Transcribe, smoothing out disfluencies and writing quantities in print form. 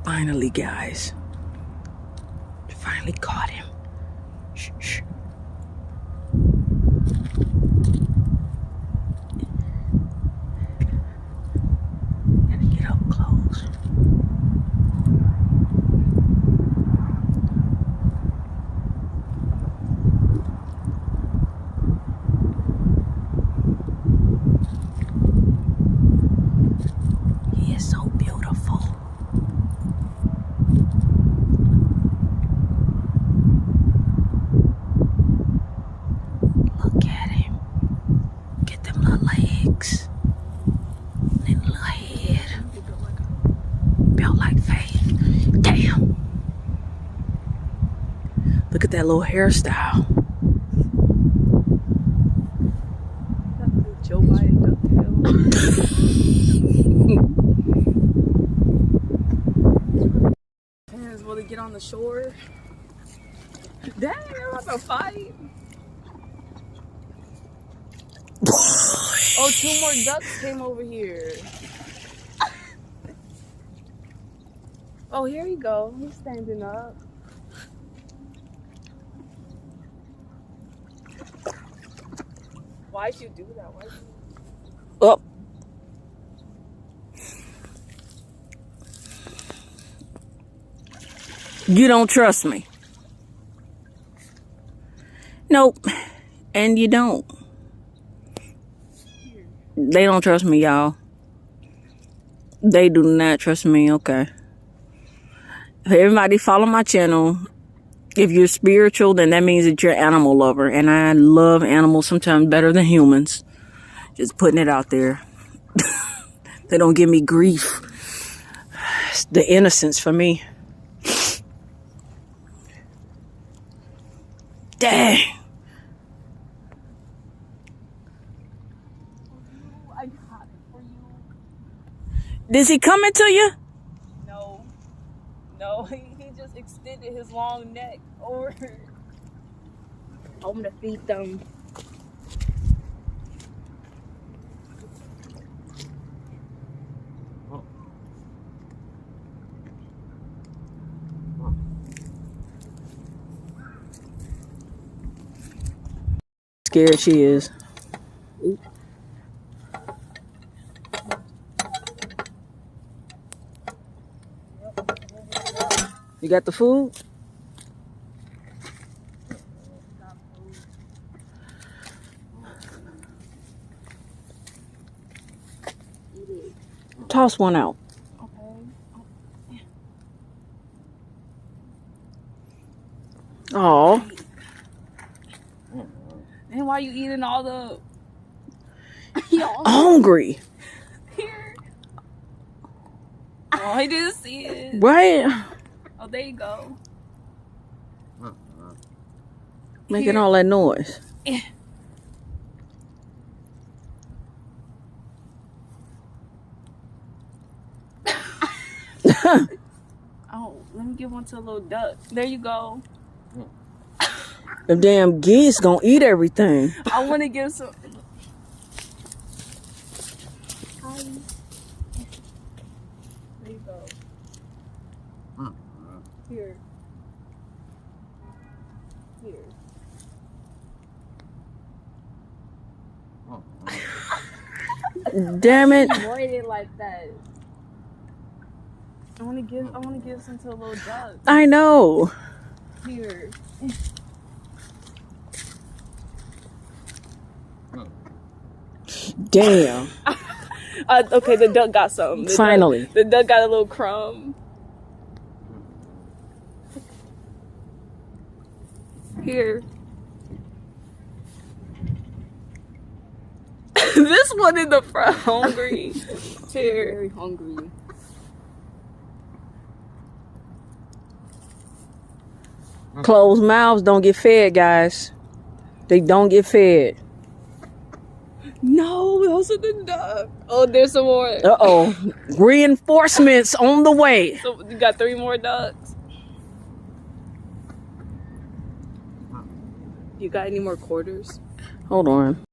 Finally, guys. Finally caught him. Shh, shh. Gotta get up close. He is so beautiful. Look at him. Get them little legs. And little head. Built like Faye. Damn. Look at that little hairstyle. Joe Biden ducktail. Will they get on the shore? Dang, they're about to fight. Oh, 2 more ducks came over here. Oh, here you go. He's standing up. Why'd you do that? Why'd you... Oh. You don't trust me. Nope. And you don't. They don't trust me, y'all. They do not trust me, okay. Everybody follow my channel. If you're spiritual, then that means that you're an animal lover. And I love animals sometimes better than humans. Just putting it out there. They don't give me grief. It's the innocence for me. Dang. I got it for you. Is he coming to you? No. No, he just extended his long neck over. I'm gonna feed them. Scared she is. You got the food? Toss one out. Okay. Oh. And why you eating all the... Hungry. Here. Oh, he didn't see it. Right? Oh, there you go. Making all that noise. Yeah. Oh, let me give one to a little duck. There you go. The damn geese gonna eat everything. I want to give some... There you go. Here. Here. Damn it. Avoid it like that. I want to give some to a little duck. I know. Here. Damn. Okay, the duck got something. Finally. The duck got a little crumb. Here. This one in the front hungry. Here. Very hungry. Closed mouths don't get fed, guys. They don't get fed. No, those are the duck. Oh, there's some more. Uh-oh. Reinforcements on the way. So you got 3 more ducks. You got any more quarters? Hold on.